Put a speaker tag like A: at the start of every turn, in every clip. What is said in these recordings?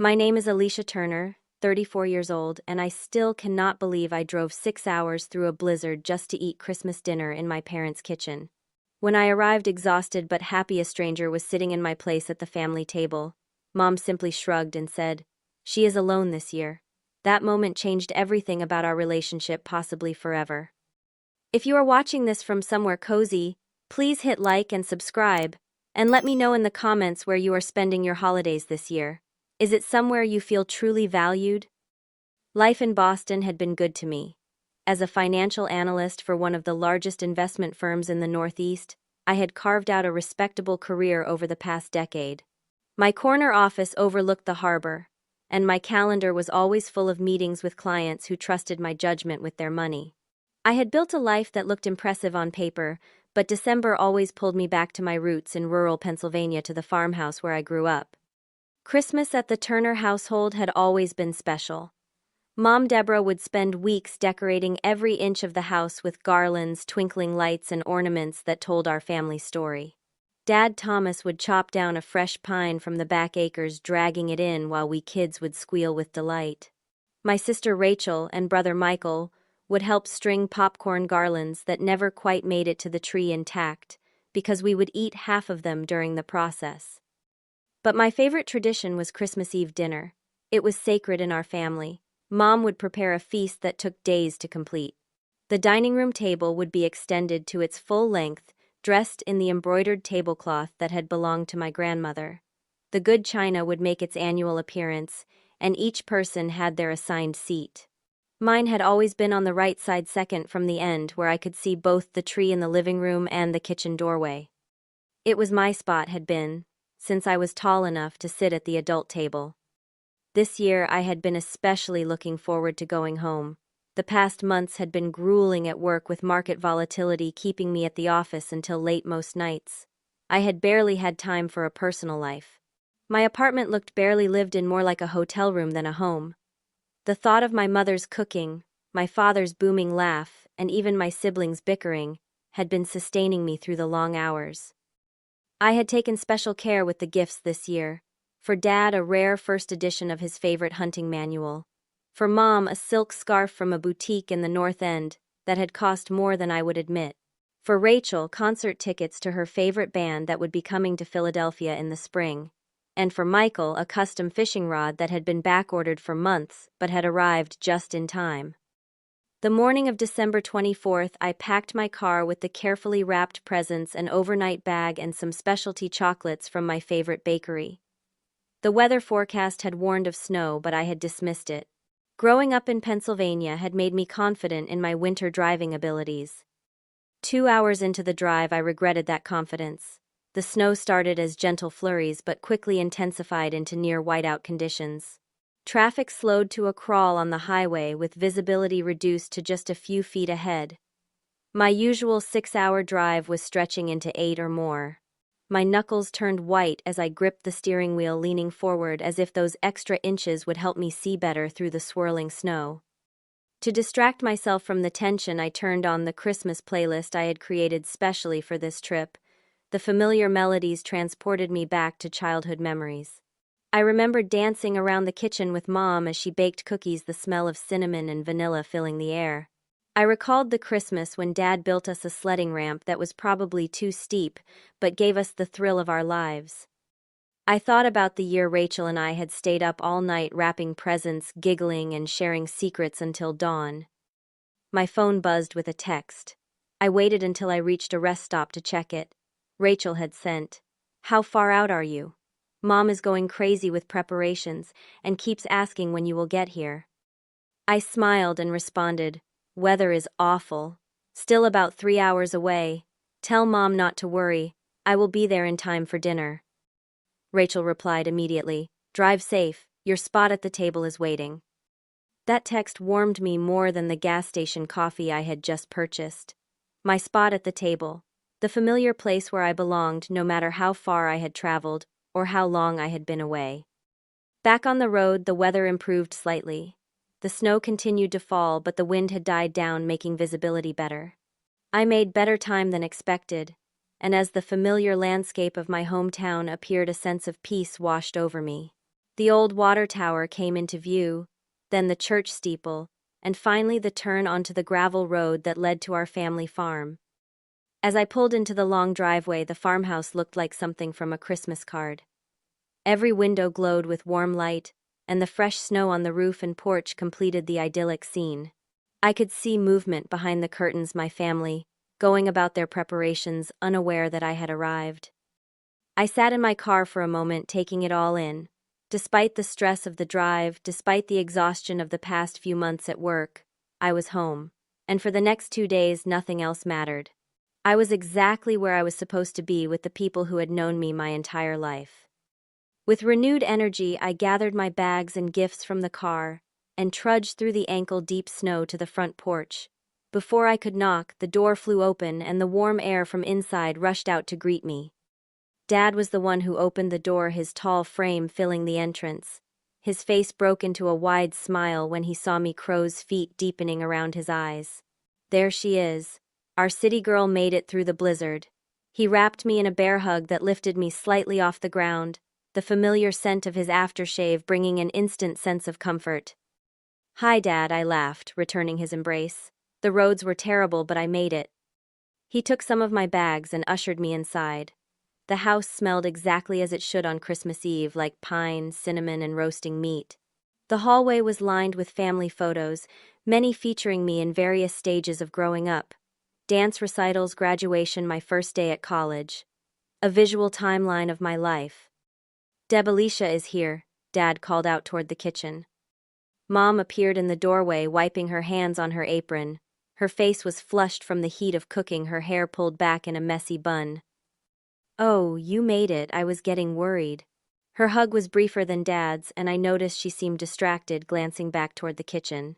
A: My name is Alicia Turner, 34 years old, and I still cannot believe I drove 6 hours through a blizzard just to eat Christmas dinner in my parents' kitchen. When I arrived exhausted but happy, a stranger was sitting in my place at the family table. Mom simply shrugged and said, "She is alone this year." That moment changed everything about our relationship, possibly forever. If you are watching this from somewhere cozy, please hit like and subscribe, and let me know in the comments where you are spending your holidays this year. Is it somewhere you feel truly valued? Life in Boston had been good to me. As a financial analyst for one of the largest investment firms in the Northeast, I had carved out a respectable career over the past decade. My corner office overlooked the harbor, and my calendar was always full of meetings with clients who trusted my judgment with their money. I had built a life that looked impressive on paper, but December always pulled me back to my roots in rural Pennsylvania, to the farmhouse where I grew up. Christmas at the Turner household had always been special. Mom Deborah would spend weeks decorating every inch of the house with garlands, twinkling lights, and ornaments that told our family story. Dad Thomas would chop down a fresh pine from the back acres, dragging it in while we kids would squeal with delight. My sister Rachel and brother Michael would help string popcorn garlands that never quite made it to the tree intact, because we would eat half of them during the process. But my favorite tradition was Christmas Eve dinner. It was sacred in our family. Mom would prepare a feast that took days to complete. The dining room table would be extended to its full length, dressed in the embroidered tablecloth that had belonged to my grandmother. The good china would make its annual appearance, and each person had their assigned seat. Mine had always been on the right side, second from the end, where I could see both the tree in the living room and the kitchen doorway. It was my spot, had been, since I was tall enough to sit at the adult table. This year I had been especially looking forward to going home. The past months had been grueling at work, with market volatility keeping me at the office until late most nights. I had barely had time for a personal life. My apartment looked barely lived in, more like a hotel room than a home. The thought of my mother's cooking, my father's booming laugh, and even my siblings' bickering had been sustaining me through the long hours. I had taken special care with the gifts this year. For Dad, a rare first edition of his favorite hunting manual. For Mom, a silk scarf from a boutique in the North End that had cost more than I would admit. For Rachel, concert tickets to her favorite band that would be coming to Philadelphia in the spring. And for Michael, a custom fishing rod that had been backordered for months but had arrived just in time. The morning of December 24th, I packed my car with the carefully wrapped presents, an overnight bag, and some specialty chocolates from my favorite bakery. The weather forecast had warned of snow, but I had dismissed it. Growing up in Pennsylvania had made me confident in my winter driving abilities. 2 hours into the drive, I regretted that confidence. The snow started as gentle flurries but quickly intensified into near whiteout conditions. Traffic slowed to a crawl on the highway, with visibility reduced to just a few feet ahead. My usual 6-hour drive was stretching into 8 or more. My knuckles turned white as I gripped the steering wheel, leaning forward as if those extra inches would help me see better through the swirling snow. To distract myself from the tension, I turned on the Christmas playlist I had created specially for this trip. The familiar melodies transported me back to childhood memories. I remembered dancing around the kitchen with Mom as she baked cookies, the smell of cinnamon and vanilla filling the air. I recalled the Christmas when Dad built us a sledding ramp that was probably too steep, but gave us the thrill of our lives. I thought about the year Rachel and I had stayed up all night wrapping presents, giggling, and sharing secrets until dawn. My phone buzzed with a text. I waited until I reached a rest stop to check it. Rachel had sent, "How far out are you? Mom is going crazy with preparations and keeps asking when you will get here." I smiled and responded, "Weather is awful. Still about 3 hours away. Tell Mom not to worry. I will be there in time for dinner." Rachel replied immediately, "Drive safe. Your spot at the table is waiting." That text warmed me more than the gas station coffee I had just purchased. My spot at the table. The familiar place where I belonged, no matter how far I had traveled or how long I had been away. Back on the road, the weather improved slightly. The snow continued to fall, but the wind had died down, making visibility better. I made better time than expected, and as the familiar landscape of my hometown appeared, a sense of peace washed over me. The old water tower came into view, then the church steeple, and finally the turn onto the gravel road that led to our family farm. As I pulled into the long driveway, the farmhouse looked like something from a Christmas card. Every window glowed with warm light, and the fresh snow on the roof and porch completed the idyllic scene. I could see movement behind the curtains, my family, going about their preparations, unaware that I had arrived. I sat in my car for a moment, taking it all in. Despite the stress of the drive, despite the exhaustion of the past few months at work, I was home. And for the next 2 days, nothing else mattered. I was exactly where I was supposed to be with the people who had known me my entire life. With renewed energy, I gathered my bags and gifts from the car and trudged through the ankle-deep snow to the front porch. Before I could knock, the door flew open and the warm air from inside rushed out to greet me. Dad was the one who opened the door, his tall frame filling the entrance. His face broke into a wide smile when he saw me, crow's feet deepening around his eyes. There she is. Our city girl made it through the blizzard. He wrapped me in a bear hug that lifted me slightly off the ground, the familiar scent of his aftershave bringing an instant sense of comfort. "Hi, Dad," I laughed, returning his embrace. "The roads were terrible, but I made it." He took some of my bags and ushered me inside. The house smelled exactly as it should on Christmas Eve, like pine, cinnamon, and roasting meat. The hallway was lined with family photos, many featuring me in various stages of growing up. Dance recitals, graduation, my first day at college. A visual timeline of my life. "Deb, Alicia is here," Dad called out toward the kitchen. Mom appeared in the doorway, wiping her hands on her apron. Her face was flushed from the heat of cooking, her hair pulled back in a messy bun. "Oh, you made it," I was getting worried. Her hug was briefer than Dad's, and I noticed she seemed distracted, glancing back toward the kitchen.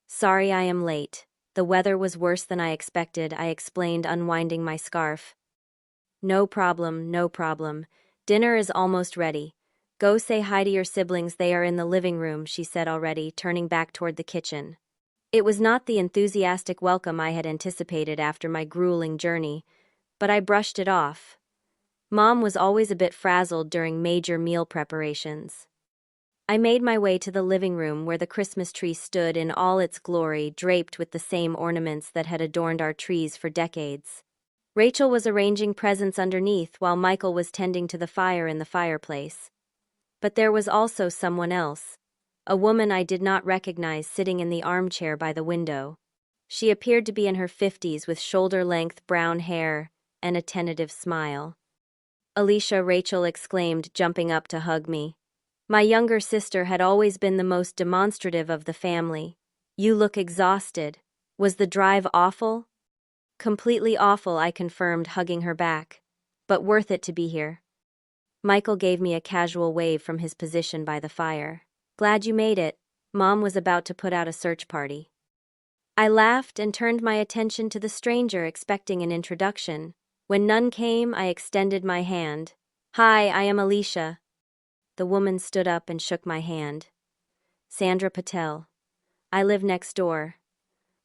A: "Sorry I am late. The weather was worse than I expected," I explained, unwinding my scarf. No problem, no problem. Dinner is almost ready. Go say hi to your siblings, they are in the living room," she said already, turning back toward the kitchen. It was not the enthusiastic welcome I had anticipated after my grueling journey, but I brushed it off. Mom was always a bit frazzled during major meal preparations. I made my way to the living room where the Christmas tree stood in all its glory, draped with the same ornaments that had adorned our trees for decades. Rachel was arranging presents underneath while Michael was tending to the fire in the fireplace. But there was also someone else, a woman I did not recognize, sitting in the armchair by the window. She appeared to be in her 50s with shoulder-length brown hair and a tentative smile. "Alicia," Rachel exclaimed, jumping up to hug me. My younger sister had always been the most demonstrative of the family. "You look exhausted. Was the drive awful?" "Completely awful," I confirmed, hugging her back. "But worth it to be here." Michael gave me a casual wave from his position by the fire. "Glad you made it." Mom was about to put out a search party. I laughed and turned my attention to the stranger, expecting an introduction. When none came, I extended my hand. "Hi, I am Alicia." The woman stood up and shook my hand. "Sandra Patel. I live next door."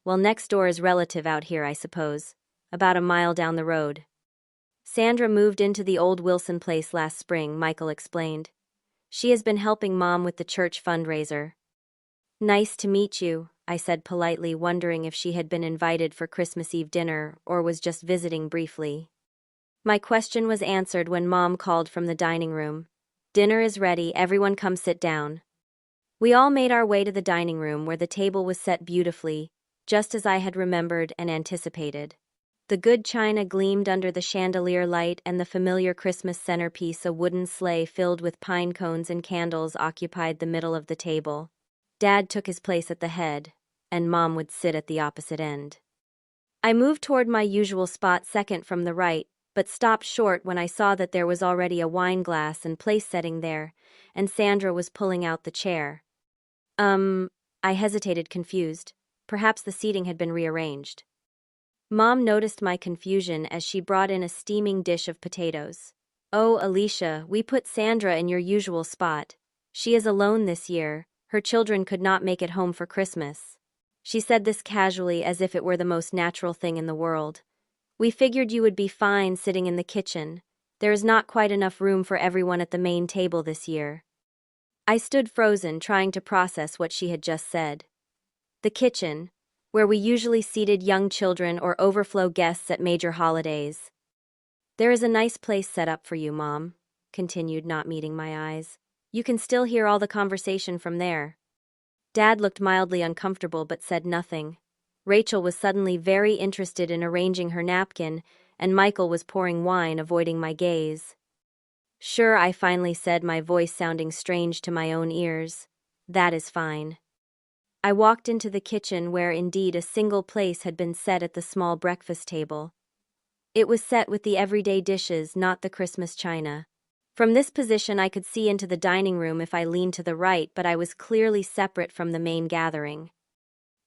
A: "Well, next door is relative out here, I suppose. About a mile down the road." "Sandra moved into the old Wilson place last spring," Michael explained. "She has been helping Mom with the church fundraiser." "Nice to meet you," I said politely, wondering if she had been invited for Christmas Eve dinner or was just visiting briefly. My question was answered when Mom called from the dining room. "Dinner is ready, everyone come sit down." We all made our way to the dining room where the table was set beautifully, just as I had remembered and anticipated. The good china gleamed under the chandelier light, and the familiar Christmas centerpiece, a wooden sleigh filled with pine cones and candles, occupied the middle of the table. Dad took his place at the head, and Mom would sit at the opposite end. I moved toward my usual spot, second from the right, but stopped short when I saw that there was already a wine glass and place setting there, and Sandra was pulling out the chair. I hesitated, confused. Perhaps the seating had been rearranged. Mom noticed my confusion as she brought in a steaming dish of potatoes. "Oh, Alicia, we put Sandra in your usual spot. She is alone this year. Her children could not make it home for Christmas." She said this casually, as if it were the most natural thing in the world. "We figured you would be fine sitting in the kitchen. There is not quite enough room for everyone at the main table this year." I stood frozen, trying to process what she had just said. The kitchen, where we usually seated young children or overflow guests at major holidays. There is a nice place set up for you, Mom, continued, not meeting my eyes. You can still hear all the conversation from there. Dad looked mildly uncomfortable but said nothing. Rachel was suddenly very interested in arranging her napkin, and Michael was pouring wine, avoiding my gaze. Sure, I finally said, my voice sounding strange to my own ears. That is fine. I walked into the kitchen where indeed a single place had been set at the small breakfast table. It was set with the everyday dishes, not the Christmas china. From this position I could see into the dining room if I leaned to the right, but I was clearly separate from the main gathering.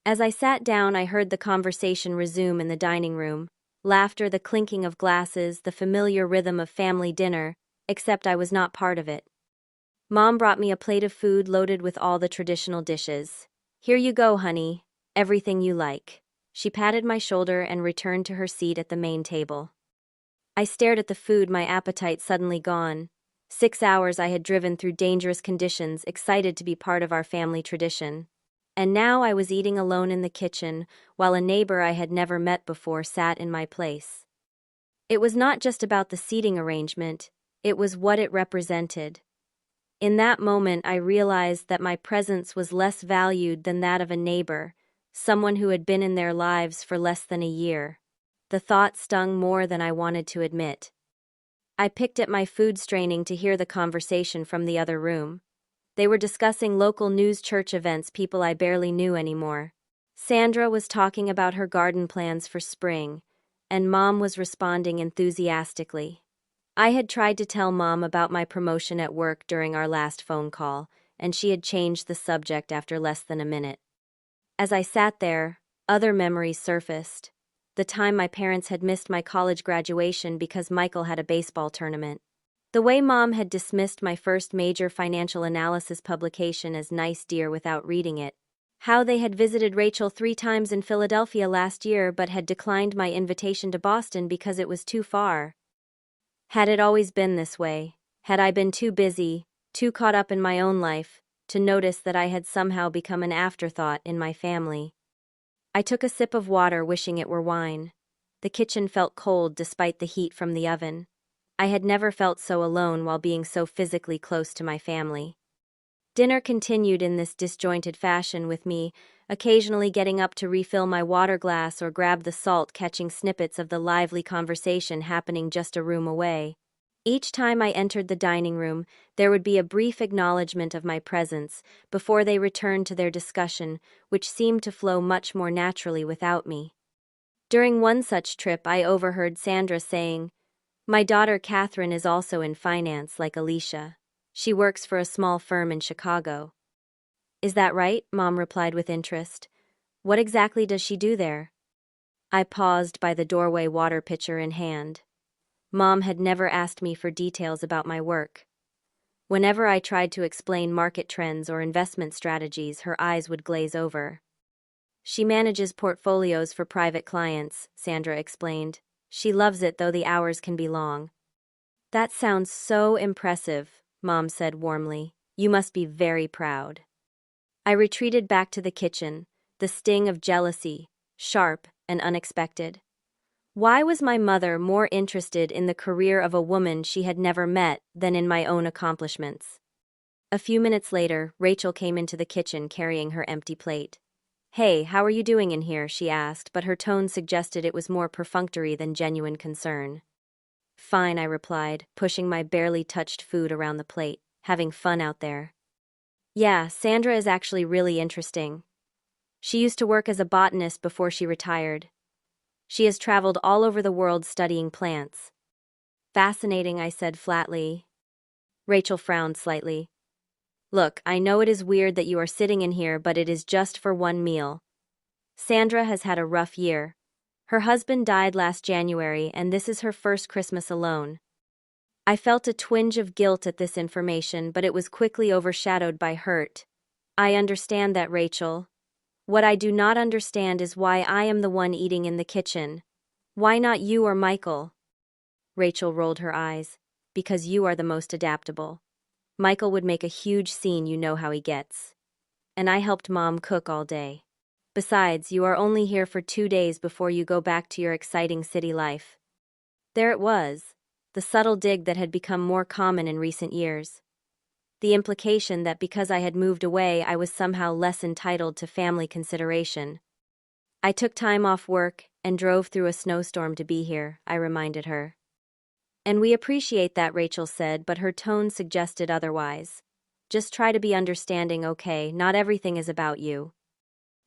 A: As I sat down, I heard the conversation resume in the dining room. Laughter, the clinking of glasses, the familiar rhythm of family dinner, except I was not part of it. Mom brought me a plate of food loaded with all the traditional dishes. Here you go, honey. Everything you like. She patted my shoulder and returned to her seat at the main table. I stared at the food, my appetite suddenly gone. 6 hours I had driven through dangerous conditions, excited to be part of our family tradition. And now I was eating alone in the kitchen, while a neighbor I had never met before sat in my place. It was not just about the seating arrangement, it was what it represented. In that moment I realized that my presence was less valued than that of a neighbor, someone who had been in their lives for less than a year. The thought stung more than I wanted to admit. I picked at my food, straining to hear the conversation from the other room. They were discussing local news, church events, people I barely knew anymore. Sandra was talking about her garden plans for spring, and Mom was responding enthusiastically. I had tried to tell Mom about my promotion at work during our last phone call, and she had changed the subject after less than a minute. As I sat there, other memories surfaced. The time my parents had missed my college graduation because Michael had a baseball tournament. The way Mom had dismissed my first major financial analysis publication as nice dear without reading it. How they had visited Rachel 3 times in Philadelphia last year but had declined my invitation to Boston because it was too far. Had it always been this way? Had I been too busy, too caught up in my own life, to notice that I had somehow become an afterthought in my family? I took a sip of water, wishing it were wine. The kitchen felt cold despite the heat from the oven. I had never felt so alone while being so physically close to my family. Dinner continued in this disjointed fashion, with me occasionally getting up to refill my water glass or grab the salt, catching snippets of the lively conversation happening just a room away. Each time I entered the dining room, there would be a brief acknowledgement of my presence before they returned to their discussion, which seemed to flow much more naturally without me. During one such trip, I overheard Sandra saying, "My daughter Catherine is also in finance like Alicia. She works for a small firm in Chicago." "Is that right?" Mom replied with interest. "What exactly does she do there?" I paused by the doorway, water pitcher in hand. Mom had never asked me for details about my work. Whenever I tried to explain market trends or investment strategies, her eyes would glaze over. "She manages portfolios for private clients," Sandra explained. "She loves it, though the hours can be long." "That sounds so impressive," Mom said warmly. "You must be very proud." I retreated back to the kitchen, the sting of jealousy, sharp and unexpected. Why was my mother more interested in the career of a woman she had never met than in my own accomplishments? A few minutes later, Rachel came into the kitchen carrying her empty plate. "Hey, how are you doing in here?" she asked, but her tone suggested it was more perfunctory than genuine concern. "Fine," I replied, pushing my barely touched food around the plate. "Having fun out there." "Yeah, Sandra is actually really interesting. She used to work as a botanist before she retired. She has traveled all over the world studying plants." "Fascinating," I said flatly. Rachel frowned slightly. "Look, I know it is weird that you are sitting in here, but it is just for one meal. Sandra has had a rough year. Her husband died last January, and this is her first Christmas alone." I felt a twinge of guilt at this information, but it was quickly overshadowed by hurt. "I understand that, Rachel. What I do not understand is why I am the one eating in the kitchen. Why not you or Michael?" Rachel rolled her eyes. "Because you are the most adaptable." Michael would make a huge scene, you know how he gets. And I helped Mom cook all day. Besides, you are only here for 2 days before you go back to your exciting city life. There it was, the subtle dig that had become more common in recent years. The implication that because I had moved away, I was somehow less entitled to family consideration. I took time off work and drove through a snowstorm to be here, I reminded her. And we appreciate that, Rachel said, but her tone suggested otherwise. Just try to be understanding, okay? Not everything is about you.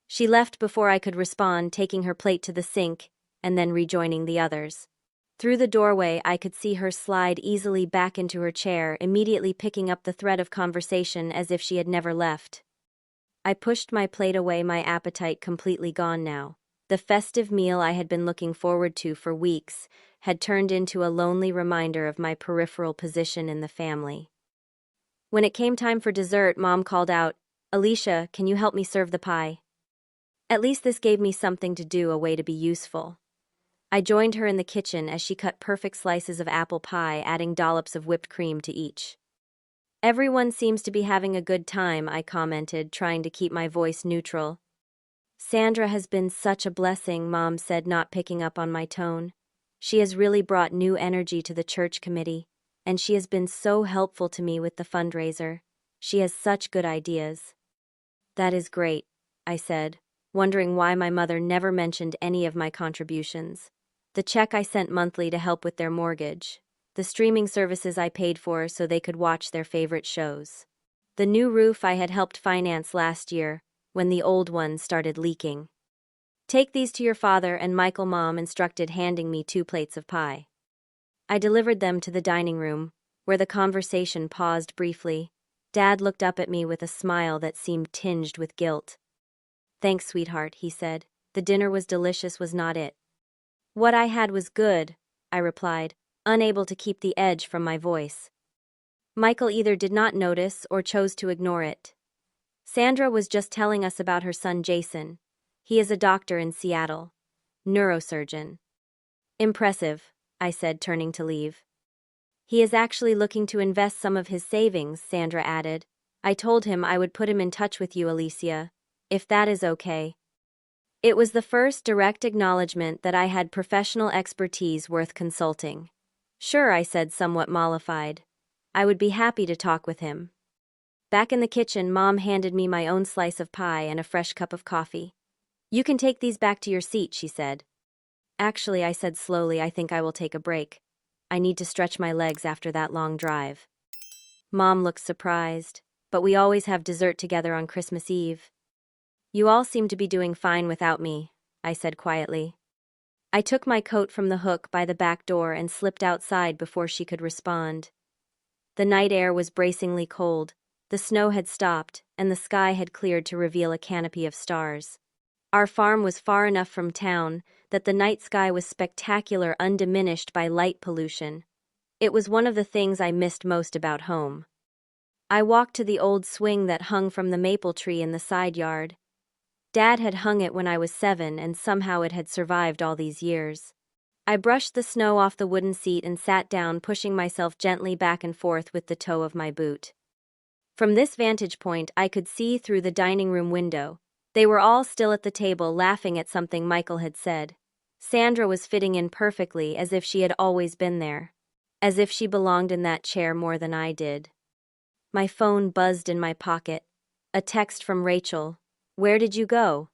A: She left before I could respond, taking her plate to the sink and then rejoining the others. Through the doorway, I could see her slide easily back into her chair, immediately picking up the thread of conversation as if she had never left. I pushed my plate away, my appetite completely gone now. The festive meal I had been looking forward to for weeks had turned into a lonely reminder of my peripheral position in the family. When it came time for dessert, Mom called out, "Alicia, can you help me serve the pie?" At least this gave me something to do, a way to be useful. I joined her in the kitchen as she cut perfect slices of apple pie, adding dollops of whipped cream to each. "Everyone seems to be having a good time," I commented, trying to keep my voice neutral. "Sandra has been such a blessing," Mom said, not picking up on my tone. "She has really brought new energy to the church committee, and she has been so helpful to me with the fundraiser. She has such good ideas." "That is great," I said, wondering why my mother never mentioned any of my contributions. The check I sent monthly to help with their mortgage. The streaming services I paid for so they could watch their favorite shows. The new roof I had helped finance last year, when the old one started leaking. "Take these to your father and Michael," Mom instructed, handing me 2 plates of pie. I delivered them to the dining room, where the conversation paused briefly. Dad looked up at me with a smile that seemed tinged with guilt. "Thanks, sweetheart," he said. "The dinner was delicious, was not it?" "What I had was good," I replied, unable to keep the edge from my voice. Michael either did not notice or chose to ignore it. "Sandra was just telling us about her son Jason. He is a doctor in Seattle. Neurosurgeon." "Impressive," I said, turning to leave. "He is actually looking to invest some of his savings," Sandra added. "I told him I would put him in touch with you, Alicia, if that is okay." It was the first direct acknowledgement that I had professional expertise worth consulting. "Sure," I said, somewhat mollified. "I would be happy to talk with him." Back in the kitchen, Mom handed me my own slice of pie and a fresh cup of coffee. "You can take these back to your seat," she said. "Actually," I said slowly, "I think I will take a break. I need to stretch my legs after that long drive." Mom looked surprised, "But we always have dessert together on Christmas Eve." "You all seem to be doing fine without me," I said quietly. I took my coat from the hook by the back door and slipped outside before she could respond. The night air was bracingly cold, the snow had stopped, and the sky had cleared to reveal a canopy of stars. Our farm was far enough from town that the night sky was spectacular, undiminished by light pollution. It was one of the things I missed most about home. I walked to the old swing that hung from the maple tree in the side yard. Dad had hung it when I was 7, and somehow it had survived all these years. I brushed the snow off the wooden seat and sat down, pushing myself gently back and forth with the toe of my boot. From this vantage point, I could see through the dining room window. They were all still at the table, laughing at something Michael had said. Sandra was fitting in perfectly, as if she had always been there. As if she belonged in that chair more than I did. My phone buzzed in my pocket. A text from Rachel. "Where did you go?"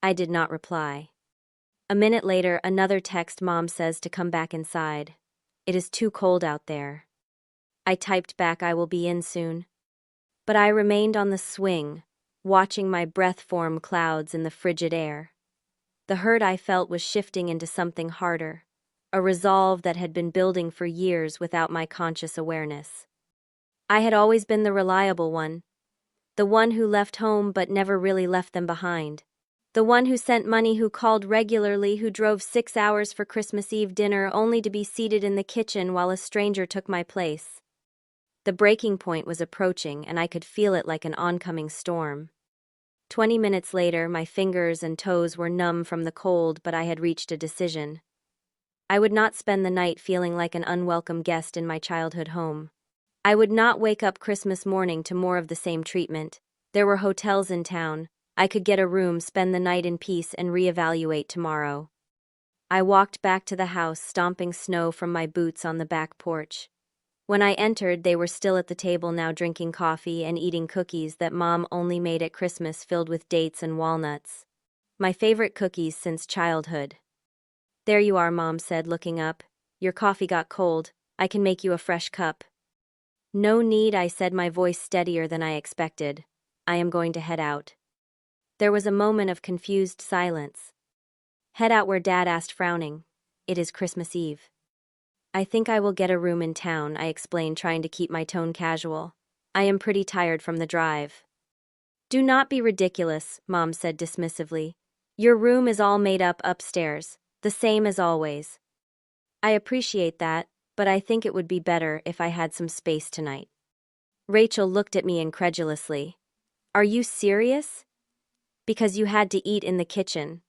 A: I did not reply. A minute later, another text. "Mom says to come back inside. It is too cold out there." I typed back, "I will be in soon." But I remained on the swing, watching my breath form clouds in the frigid air. The hurt I felt was shifting into something harder, a resolve that had been building for years without my conscious awareness. I had always been the reliable one, the one who left home but never really left them behind. The one who sent money, who called regularly, who drove 6 hours for Christmas Eve dinner only to be seated in the kitchen while a stranger took my place. The breaking point was approaching, and I could feel it like an oncoming storm. 20 minutes later, my fingers and toes were numb from the cold, but I had reached a decision. I would not spend the night feeling like an unwelcome guest in my childhood home. I would not wake up Christmas morning to more of the same treatment. There were hotels in town. I could get a room, spend the night in peace, and reevaluate tomorrow. I walked back to the house, stomping snow from my boots on the back porch. When I entered, they were still at the table now, drinking coffee and eating cookies that Mom only made at Christmas, filled with dates and walnuts. My favorite cookies since childhood. "There you are," Mom said, looking up. "Your coffee got cold. I can make you a fresh cup." "No need," I said, my voice steadier than I expected. "I am going to head out." There was a moment of confused silence. "Head out where?" Dad asked, frowning. "It is Christmas Eve." "I think I will get a room in town," I explained, trying to keep my tone casual. "I am pretty tired from the drive." "Do not be ridiculous," Mom said dismissively. "Your room is all made up upstairs, the same as always." "I appreciate that, but I think it would be better if I had some space tonight." Rachel looked at me incredulously. "Are you serious?" "Because you had to eat in the kitchen."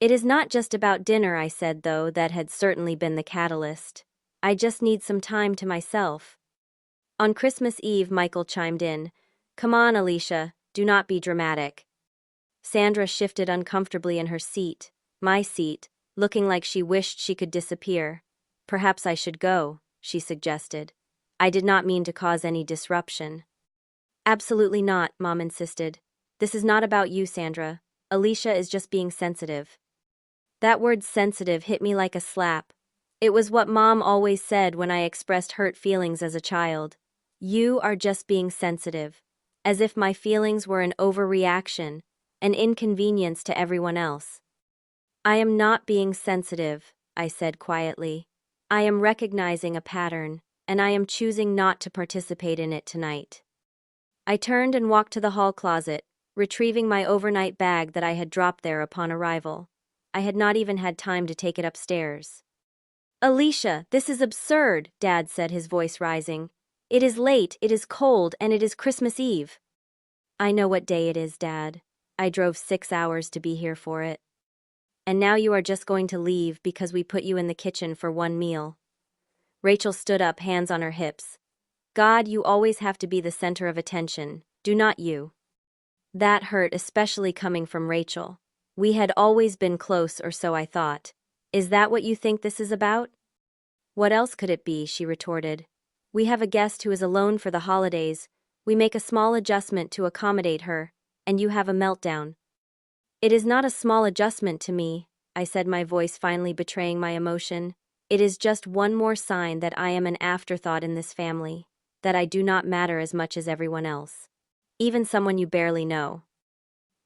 A: "It is not just about dinner," I said, though that had certainly been the catalyst. "I just need some time to myself." On Christmas Eve, Michael chimed in. "Come on, Alicia, do not be dramatic." Sandra shifted uncomfortably in her seat, my seat, looking like she wished she could disappear. "Perhaps I should go," she suggested. "I did not mean to cause any disruption." "Absolutely not," Mom insisted. "This is not about you, Sandra. Alicia is just being sensitive." That word sensitive hit me like a slap. It was what Mom always said when I expressed hurt feelings as a child. "You are just being sensitive." As if my feelings were an overreaction, an inconvenience to everyone else. "I am not being sensitive," I said quietly. "I am recognizing a pattern, and I am choosing not to participate in it tonight." I turned and walked to the hall closet, retrieving my overnight bag that I had dropped there upon arrival. I had not even had time to take it upstairs. "Alicia, this is absurd," Dad said, his voice rising. "It is late, it is cold, and it is Christmas Eve." "I know what day it is, Dad. I drove 6 hours to be here for it. And now you are just going to leave because we put you in the kitchen for one meal." Rachel stood up, hands on her hips. "God, you always have to be the center of attention, do not you?" That hurt, especially coming from Rachel. We had always been close, or so I thought. "Is that what you think this is about?" "What else could it be?" she retorted. "We have a guest who is alone for the holidays. We make a small adjustment to accommodate her, and you have a meltdown." "It is not a small adjustment to me," I said, my voice finally betraying my emotion. "It is just one more sign that I am an afterthought in this family, that I do not matter as much as everyone else. Even someone you barely know."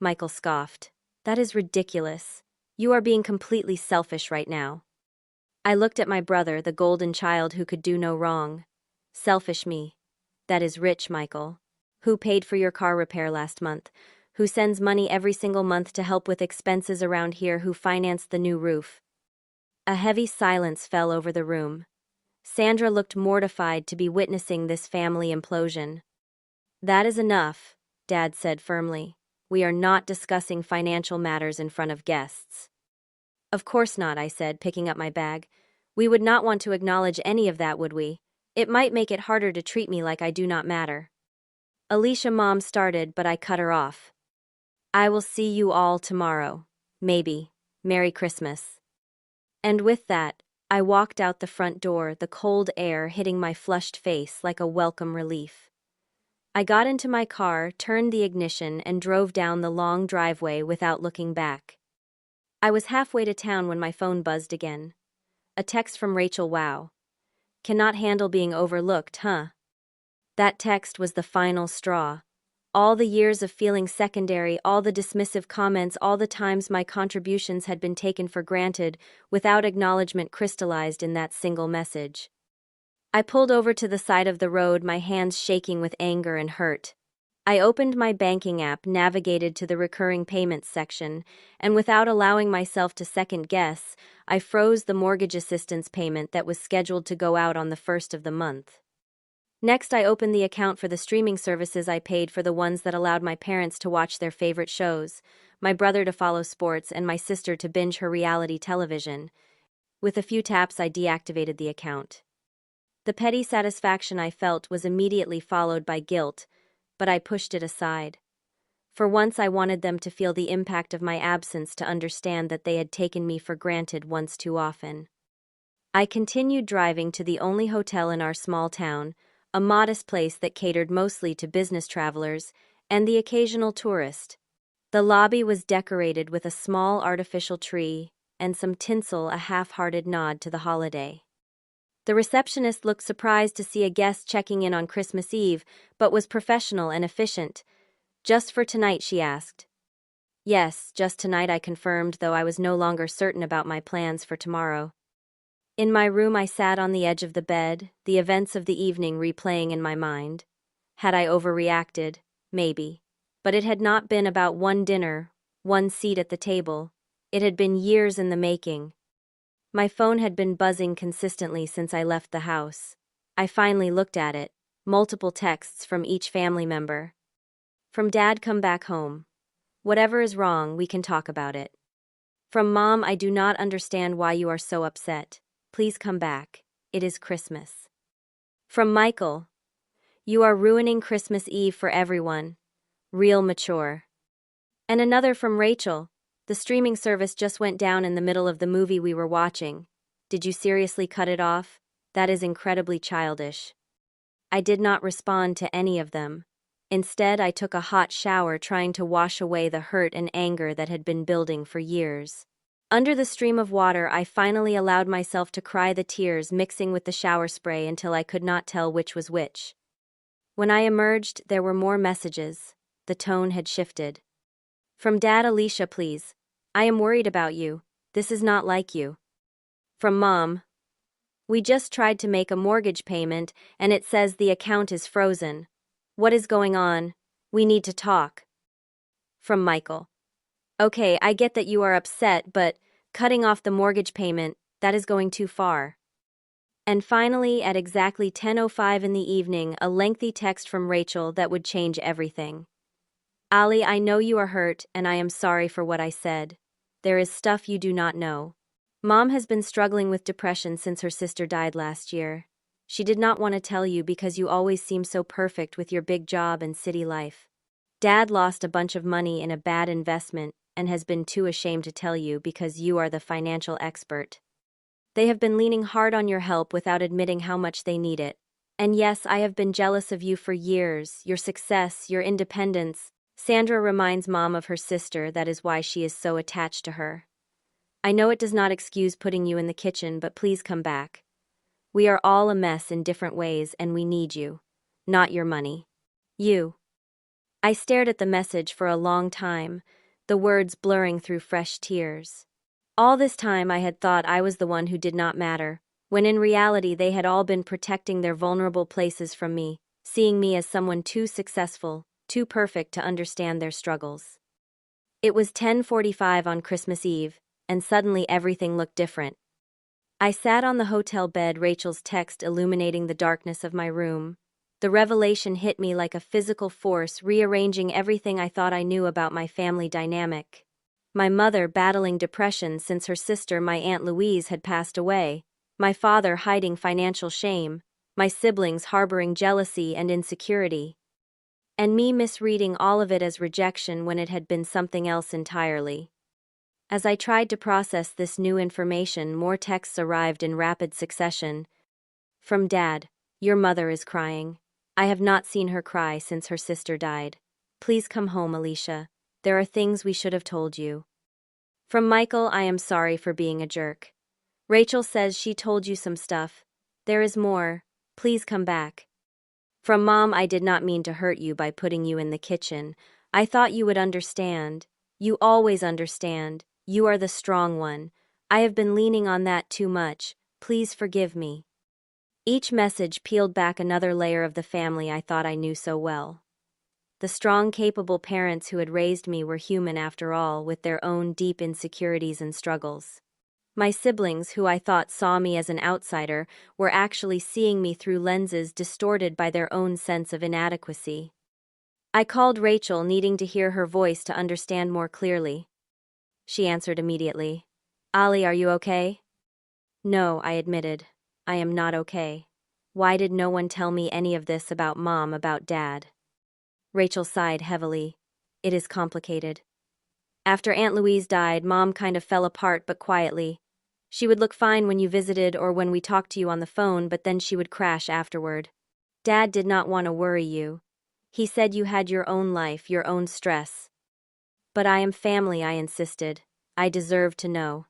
A: Michael scoffed. "That is ridiculous. You are being completely selfish right now." I looked at my brother, the golden child who could do no wrong. "Selfish me? That is rich, Michael. Who paid for your car repair last month? Who sends money every single month to help with expenses around here? Who financed the new roof?" A heavy silence fell over the room. Sandra looked mortified to be witnessing this family implosion. "That is enough," Dad said firmly. "We are not discussing financial matters in front of guests." "Of course not," I said, picking up my bag. "We would not want to acknowledge any of that, would we? It might make it harder to treat me like I do not matter." Alicia, Mom started, but I cut her off. "I will see you all tomorrow. Maybe. Merry Christmas." And with that, I walked out the front door, the cold air hitting my flushed face like a welcome relief. I got into my car, turned the ignition, and drove down the long driveway without looking back. I was halfway to town when my phone buzzed again. A text from Rachel. "Wow. Cannot handle being overlooked, huh?" That text was the final straw. All the years of feeling secondary, all the dismissive comments, all the times my contributions had been taken for granted, without acknowledgement, crystallized in that single message. I pulled over to the side of the road, my hands shaking with anger and hurt. I opened my banking app, navigated to the recurring payments section, and without allowing myself to second guess, I froze the mortgage assistance payment that was scheduled to go out on the 1st of the month. Next, I opened the account for the streaming services. I paid for the ones that allowed my parents to watch their favorite shows, my brother to follow sports, and my sister to binge her reality television. With a few taps, I deactivated the account. The petty satisfaction I felt was immediately followed by guilt, but I pushed it aside. For once I wanted them to feel the impact of my absence, to understand that they had taken me for granted once too often. I continued driving to the only hotel in our small town, a modest place that catered mostly to business travelers and the occasional tourist. The lobby was decorated with a small artificial tree and some tinsel, a half-hearted nod to the holiday. The receptionist looked surprised to see a guest checking in on Christmas Eve, but was professional and efficient. "Just for tonight?" she asked. "Yes, just tonight," I confirmed, though I was no longer certain about my plans for tomorrow. In my room I sat on the edge of the bed, the events of the evening replaying in my mind. Had I overreacted? Maybe. But it had not been about one dinner, one seat at the table. It had been years in the making. My phone had been buzzing consistently since I left the house. I finally looked at it. Multiple texts from each family member. From Dad, "Come back home. Whatever is wrong, we can talk about it." From Mom, "I do not understand why you are so upset. Please come back. It is Christmas." From Michael, "You are ruining Christmas Eve for everyone. Real mature." And another from Rachel, "The streaming service just went down in the middle of the movie we were watching. Did you seriously cut it off? That is incredibly childish." I did not respond to any of them. Instead, I took a hot shower, trying to wash away the hurt and anger that had been building for years. Under the stream of water, I finally allowed myself to cry, the tears mixing with the shower spray until I could not tell which was which. When I emerged, there were more messages. The tone had shifted. From Dad, "Alicia, please. I am worried about you. This is not like you." From Mom, "We just tried to make a mortgage payment, and it says the account is frozen. What is going on? We need to talk." From Michael, "Okay, I get that you are upset, but cutting off the mortgage payment, that is going too far." And finally, at exactly 10:05 in the evening, a lengthy text from Rachel that would change everything. "Ali, I know you are hurt, and I am sorry for what I said. There is stuff you do not know. Mom has been struggling with depression since her sister died last year. She did not want to tell you because you always seem so perfect with your big job and city life. Dad lost a bunch of money in a bad investment and has been too ashamed to tell you because you are the financial expert. They have been leaning hard on your help without admitting how much they need it. And yes, I have been jealous of you for years, your success, your independence." Sandra reminds Mom of her sister, that is why she is so attached to her. "I know it does not excuse putting you in the kitchen, but please come back. We are all a mess in different ways and we need you. Not your money. You." I stared at the message for a long time, the words blurring through fresh tears. All this time I had thought I was the one who did not matter, when in reality they had all been protecting their vulnerable places from me, seeing me as someone too successful, too perfect to understand their struggles. It was 10:45 on Christmas Eve, and suddenly everything looked different. I sat on the hotel bed, Rachel's text illuminating the darkness of my room. The revelation hit me like a physical force, rearranging everything I thought I knew about my family dynamic. My mother battling depression since her sister, my Aunt Louise, had passed away. My father hiding financial shame. My siblings harboring jealousy and insecurity. And me misreading all of it as rejection when it had been something else entirely. As I tried to process this new information, more texts arrived in rapid succession. From Dad, "Your mother is crying. I have not seen her cry since her sister died. Please come home, Alicia. There are things we should have told you." From Michael, "I am sorry for being a jerk. Rachel says she told you some stuff. There is more. Please come back." From Mom, "I did not mean to hurt you by putting you in the kitchen. I thought you would understand. You always understand. You are the strong one. I have been leaning on that too much. Please forgive me." Each message peeled back another layer of the family I thought I knew so well. The strong, capable parents who had raised me were human after all, with their own deep insecurities and struggles. My siblings, who I thought saw me as an outsider, were actually seeing me through lenses distorted by their own sense of inadequacy. I called Rachel, needing to hear her voice to understand more clearly. She answered immediately. "Ali, are you okay?" "No," I admitted. "I am not okay. Why did no one tell me any of this about Mom, about Dad? Rachel sighed heavily. It is complicated. After Aunt Louise died, Mom kind of fell apart, but quietly. She would look fine when you visited or when we talked to you on the phone, but then she would crash afterward. Dad did not want to worry you. He said you had your own life, your own stress. But I am family, I insisted. I deserve to know.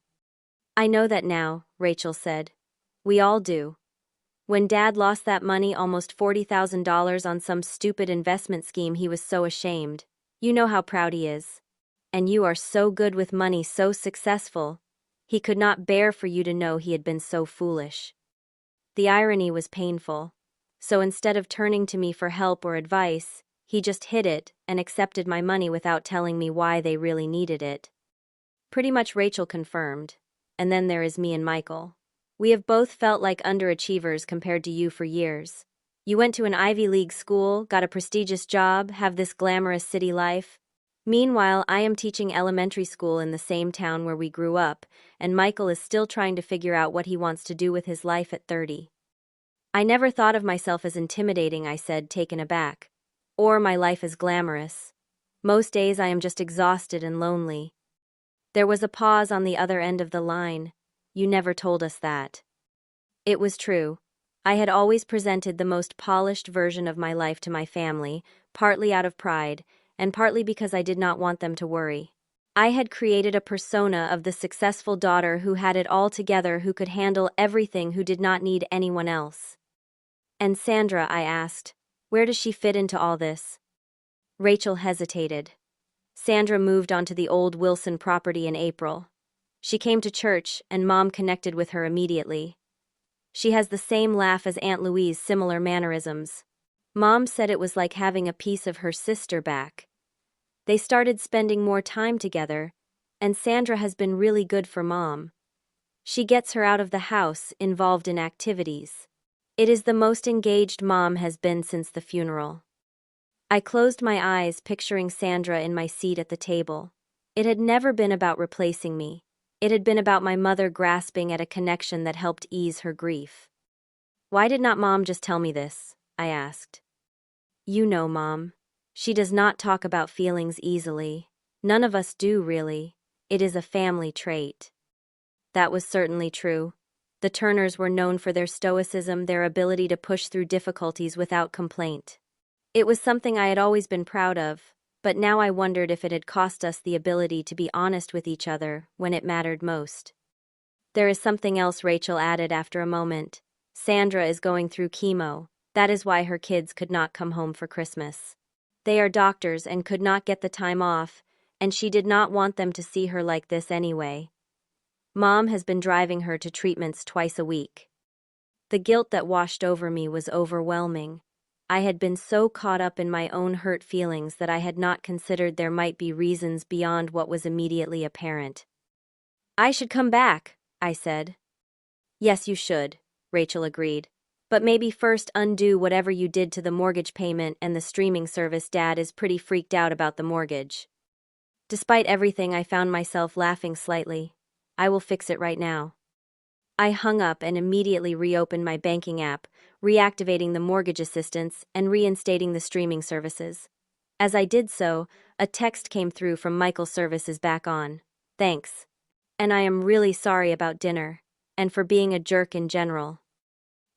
A: I know that now, Rachel said. We all do. When Dad lost that money, almost $40,000 on some stupid investment scheme, he was so ashamed. You know how proud he is. And you are so good with money, so successful. He could not bear for you to know he had been so foolish. The irony was painful. So instead of turning to me for help or advice, he just hid it and accepted my money without telling me why they really needed it. Pretty much, Rachel confirmed. And then there is me and Michael. We have both felt like underachievers compared to you for years. You went to an Ivy League school, got a prestigious job, have this glamorous city life. Meanwhile, I am teaching elementary school in the same town where we grew up, and Michael is still trying to figure out what he wants to do with his life at 30. I never thought of myself as intimidating, I said, taken aback. Or my life as glamorous. Most days I am just exhausted and lonely. There was a pause on the other end of the line. You never told us that. It was true. I had always presented the most polished version of my life to my family, partly out of pride, and partly because I did not want them to worry. I had created a persona of the successful daughter who had it all together, who could handle everything, who did not need anyone else. And Sandra, I asked, where does she fit into all this? Rachel hesitated. Sandra moved onto the old Wilson property in April. She came to church, and Mom connected with her immediately. She has the same laugh as Aunt Louise, similar mannerisms. Mom said it was like having a piece of her sister back. They started spending more time together, and Sandra has been really good for Mom. She gets her out of the house, involved in activities. It is the most engaged Mom has been since the funeral. I closed my eyes, picturing Sandra in my seat at the table. It had never been about replacing me. It had been about my mother grasping at a connection that helped ease her grief. Why did not Mom just tell me this? I asked. You know, Mom. She does not talk about feelings easily. None of us do, really. It is a family trait. That was certainly true. The Turners were known for their stoicism, their ability to push through difficulties without complaint. It was something I had always been proud of, but now I wondered if it had cost us the ability to be honest with each other when it mattered most. There is something else, Rachel added after a moment. Sandra is going through chemo. That is why her kids could not come home for Christmas. They are doctors and could not get the time off, and she did not want them to see her like this anyway. Mom has been driving her to treatments twice a week. The guilt that washed over me was overwhelming. I had been so caught up in my own hurt feelings that I had not considered there might be reasons beyond what was immediately apparent. I should come back, I said. Yes, you should, Rachel agreed. But maybe first undo whatever you did to the mortgage payment and the streaming service. Dad is pretty freaked out about the mortgage. Despite everything, I found myself laughing slightly. I will fix it right now. I hung up and immediately reopened my banking app, reactivating the mortgage assistance and reinstating the streaming services. As I did so, a text came through from Michael's services back on. Thanks. And I am really sorry about dinner, and for being a jerk in general.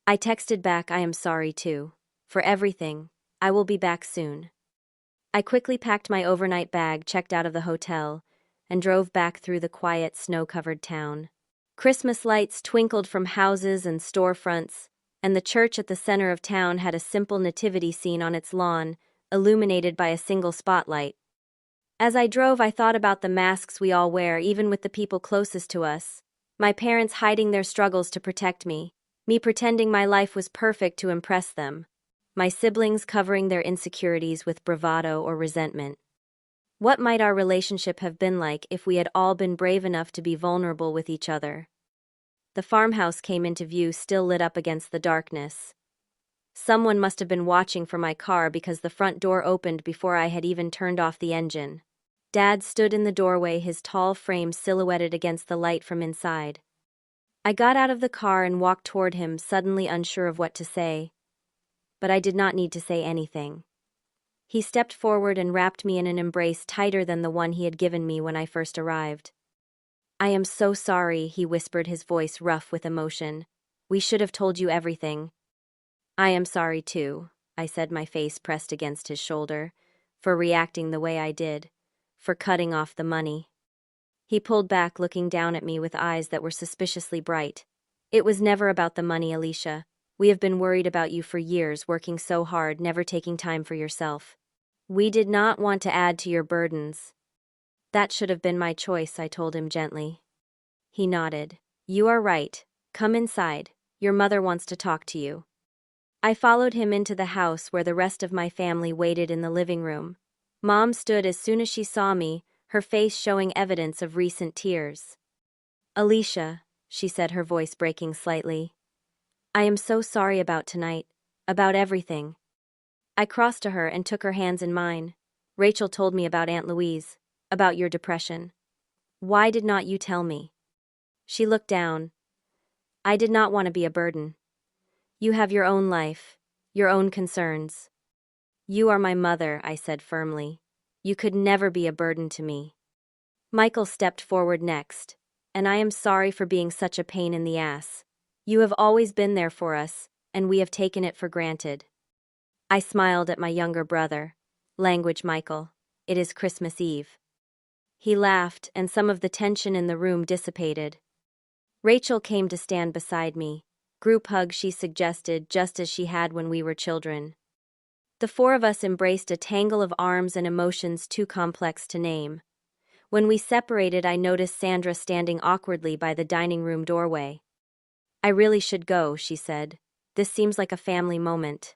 A: I texted back, I am sorry too. For everything. I will be back soon. I quickly packed my overnight bag, checked out of the hotel, and drove back through the quiet, snow-covered town. Christmas lights twinkled from houses and storefronts, and the church at the center of town had a simple nativity scene on its lawn, illuminated by a single spotlight. As I drove, I thought about the masks we all wear, even with the people closest to us. My parents hiding their struggles to protect me pretending my life was perfect to impress them, my siblings covering their insecurities with bravado or resentment. What might our relationship have been like if we had all been brave enough to be vulnerable with each other? The farmhouse came into view, still lit up against the darkness. Someone must have been watching for my car because the front door opened before I had even turned off the engine. Dad stood in the doorway, his tall frame silhouetted against the light from inside. I got out of the car and walked toward him, suddenly unsure of what to say. But I did not need to say anything. He stepped forward and wrapped me in an embrace tighter than the one he had given me when I first arrived. "I am so sorry," he whispered, his voice rough with emotion. "We should have told you everything." "I am sorry too," I said, my face pressed against his shoulder, "for reacting the way I did, for cutting off the money." He pulled back, looking down at me with eyes that were suspiciously bright. "It was never about the money, Alicia. We have been worried about you for years, working so hard, never taking time for yourself. We did not want to add to your burdens." "That should have been my choice," I told him gently. He nodded. "You are right. Come inside. Your mother wants to talk to you." I followed him into the house where the rest of my family waited in the living room. Mom stood as soon as she saw me, her face showing evidence of recent tears. "Alicia," she said, her voice breaking slightly, "I am so sorry about tonight, about everything." I crossed to her and took her hands in mine. "Rachel told me about Aunt Louise, about your depression. Why did not you tell me?" She looked down. "I did not want to be a burden. You have your own life, your own concerns." "You are my mother," I said firmly. "You could never be a burden to me." Michael stepped forward next. "And I am sorry for being such a pain in the ass. You have always been there for us, and we have taken it for granted." I smiled at my younger brother. "Language, Michael. It is Christmas Eve." He laughed, and some of the tension in the room dissipated. Rachel came to stand beside me. "Group hug," she suggested, just as she had when we were children. The four of us embraced, a tangle of arms and emotions too complex to name. When we separated, I noticed Sandra standing awkwardly by the dining room doorway. "I really should go," she said. "This seems like a family moment."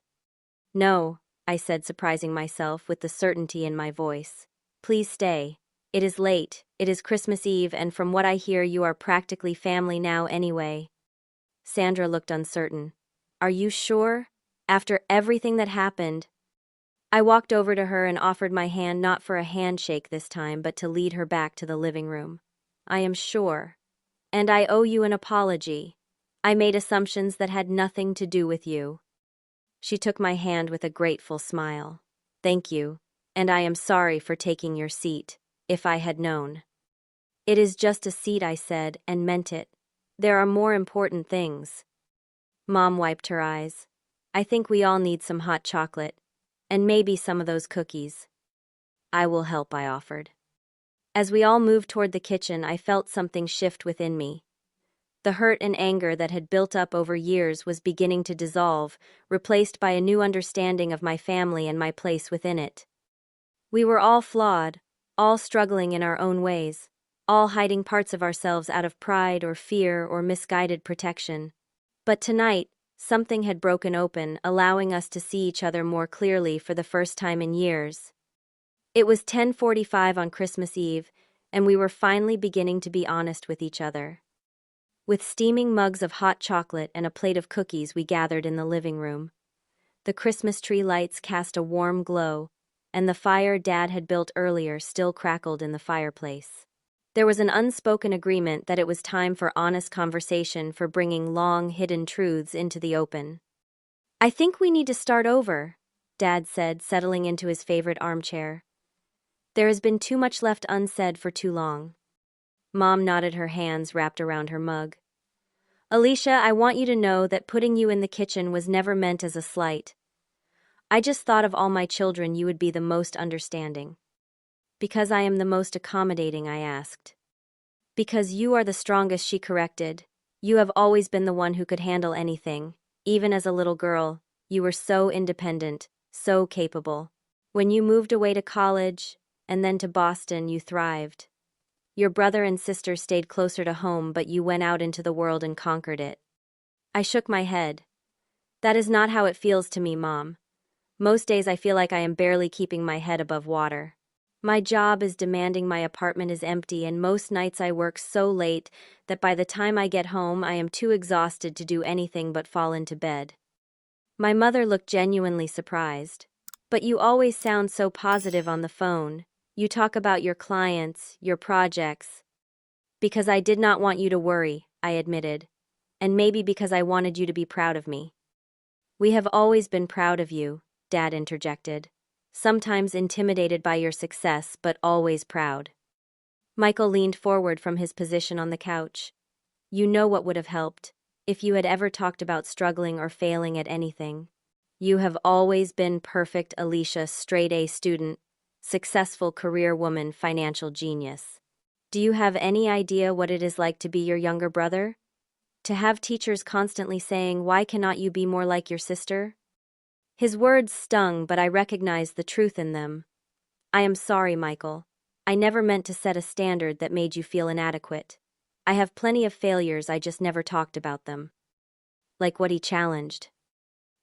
A: "No," I said, surprising myself with the certainty in my voice. "Please stay. It is late, it is Christmas Eve, and from what I hear, you are practically family now anyway." Sandra looked uncertain. "Are you sure? After everything that happened?" I walked over to her and offered my hand, not for a handshake this time, but to lead her back to the living room. "I am sure. And I owe you an apology. I made assumptions that had nothing to do with you." She took my hand with a grateful smile. "Thank you, and I am sorry for taking your seat, if I had known." "It is just a seat," I said, and meant it. "There are more important things." Mom wiped her eyes. "I think we all need some hot chocolate. And maybe some of those cookies." "I will help," I offered. As we all moved toward the kitchen, I felt something shift within me. The hurt and anger that had built up over years was beginning to dissolve, replaced by a new understanding of my family and my place within it. We were all flawed, all struggling in our own ways, all hiding parts of ourselves out of pride or fear or misguided protection. But tonight, something had broken open, allowing us to see each other more clearly for the first time in years. It was 10:45 on Christmas Eve, and we were finally beginning to be honest with each other. With steaming mugs of hot chocolate and a plate of cookies, we gathered in the living room. The Christmas tree lights cast a warm glow, and the fire Dad had built earlier still crackled in the fireplace. There was an unspoken agreement that it was time for honest conversation, for bringing long, hidden truths into the open. "I think we need to start over," Dad said, settling into his favorite armchair. "There has been too much left unsaid for too long." Mom nodded, her hands wrapped around her mug. "Alicia, I want you to know that putting you in the kitchen was never meant as a slight. I just thought of all my children you would be the most understanding." "Because I am the most accommodating?" I asked. "Because you are the strongest," she corrected. "You have always been the one who could handle anything. Even as a little girl, you were so independent, so capable. When you moved away to college, and then to Boston, you thrived. Your brother and sister stayed closer to home, but you went out into the world and conquered it." I shook my head. "That is not how it feels to me, Mom. Most days I feel like I am barely keeping my head above water. My job is demanding, my apartment is empty, and most nights I work so late that by the time I get home I am too exhausted to do anything but fall into bed." My mother looked genuinely surprised. "But you always sound so positive on the phone. You talk about your clients, your projects." "Because I did not want you to worry," I admitted. and maybe because I wanted you to be proud of me." "We have always been proud of you," Dad interjected. "Sometimes intimidated by your success, but always proud." Michael leaned forward from his position on the couch. "You know what would have helped? If you had ever talked about struggling or failing at anything. You have always been perfect, Alicia, straight-A student, successful career woman, financial genius. Do you have any idea what it is like to be your younger brother? To have teachers constantly saying, 'Why cannot you be more like your sister?'" His words stung, but I recognized the truth in them. "I am sorry, Michael. I never meant to set a standard that made you feel inadequate. I have plenty of failures, I just never talked about them." Like what he challenged.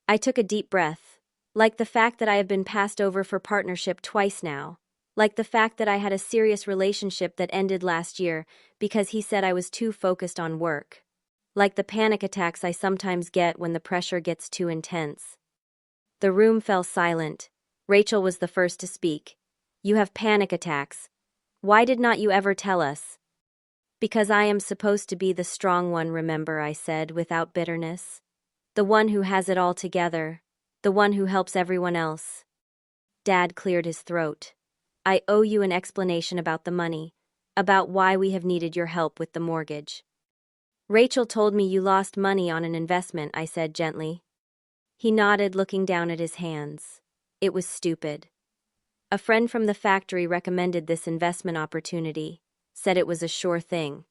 A: I took a deep breath. Like the fact that I have been passed over for partnership twice now. Like the fact that I had a serious relationship that ended last year because he said I was too focused on work. Like the panic attacks I sometimes get when the pressure gets too intense. The room fell silent. Rachel was the first to speak. "You have panic attacks. Why did not you ever tell us?" "Because I am supposed to be the strong one, remember," I said without bitterness. "The one who has it all together. The one who helps everyone else." Dad cleared his throat. "I owe you an explanation about the money, about why we have needed your help with the mortgage." "Rachel told me you lost money on an investment," I said gently. He nodded, looking down at his hands. "It was stupid. A friend from the factory recommended this investment opportunity, said it was a sure thing.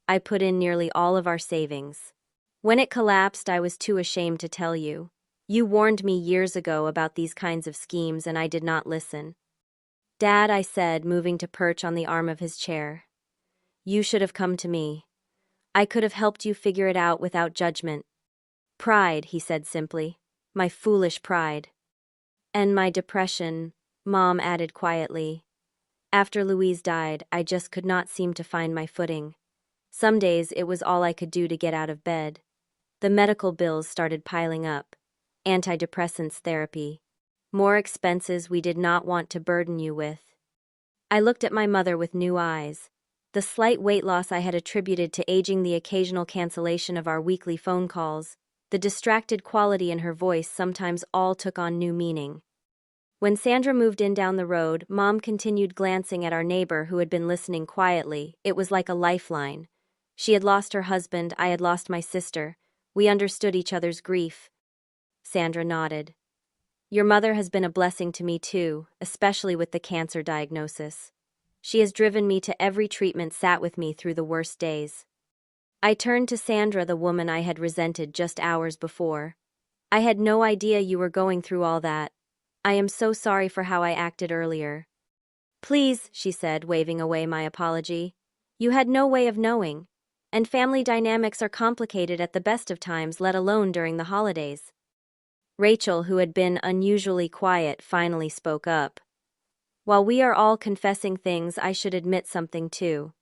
A: I put in nearly all of our savings. When it collapsed, I was too ashamed to tell you. You warned me years ago about these kinds of schemes and I did not listen." "Dad," I said, moving to perch on the arm of his chair. "You should have come to me. I could have helped you figure it out without judgment." "Pride," he said simply. "My foolish pride." "And my depression," Mom added quietly. "After Louise died, I just could not seem to find my footing. Some days it was all I could do to get out of bed. The medical bills started piling up. Antidepressants, therapy. More expenses we did not want to burden you with." I looked at my mother with new eyes. The slight weight loss I had attributed to aging, the occasional cancellation of our weekly phone calls, the distracted quality in her voice, sometimes all took on new meaning. When Sandra moved in down the road, Mom continued glancing at our neighbor who had been listening quietly. It was like a lifeline. She had lost her husband, I had lost my sister. We understood each other's grief. Sandra nodded. "Your mother has been a blessing to me too, especially with the cancer diagnosis. She has driven me to every treatment, sat with me through the worst days." I turned to Sandra, the woman I had resented just hours before. "I had no idea you were going through all that. I am so sorry for how I acted earlier." "Please," she said, waving away my apology. "You had no way of knowing. And family dynamics are complicated at the best of times, let alone during the holidays." Rachel, who had been unusually quiet, finally spoke up. "While we are all confessing things, I should admit something too.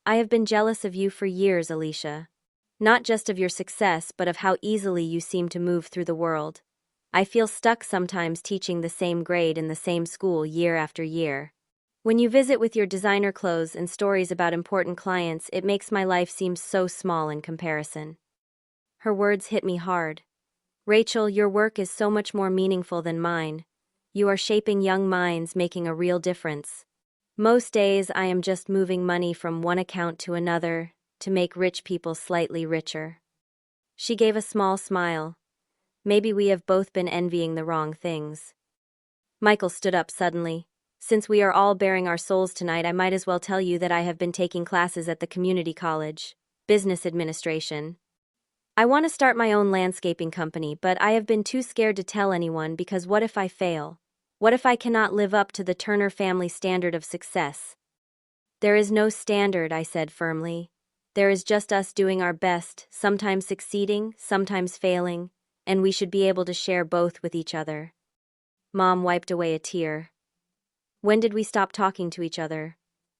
A: I have been jealous of you for years, Alicia. Not just of your success, but of how easily you seem to move through the world. I feel stuck sometimes teaching the same grade in the same school year after year. When you visit with your designer clothes and stories about important clients, it makes my life seem so small in comparison." Her words hit me hard. "Rachel, your work is so much more meaningful than mine. You are shaping young minds, making a real difference. Most days I am just moving money from one account to another to make rich people slightly richer." She gave a small smile. "Maybe we have both been envying the wrong things." Michael stood up suddenly. "Since we are all bearing our souls tonight, I might as well tell you that I have been taking classes at the community college, business administration. I want to start my own landscaping company, but I have been too scared to tell anyone because what if I fail? What if I cannot live up to the Turner family standard of success?" "There is no standard," I said firmly. "There is just us doing our best, sometimes succeeding, sometimes failing, and we should be able to share both with each other." Mom wiped away a tear. "When did we stop talking to each other?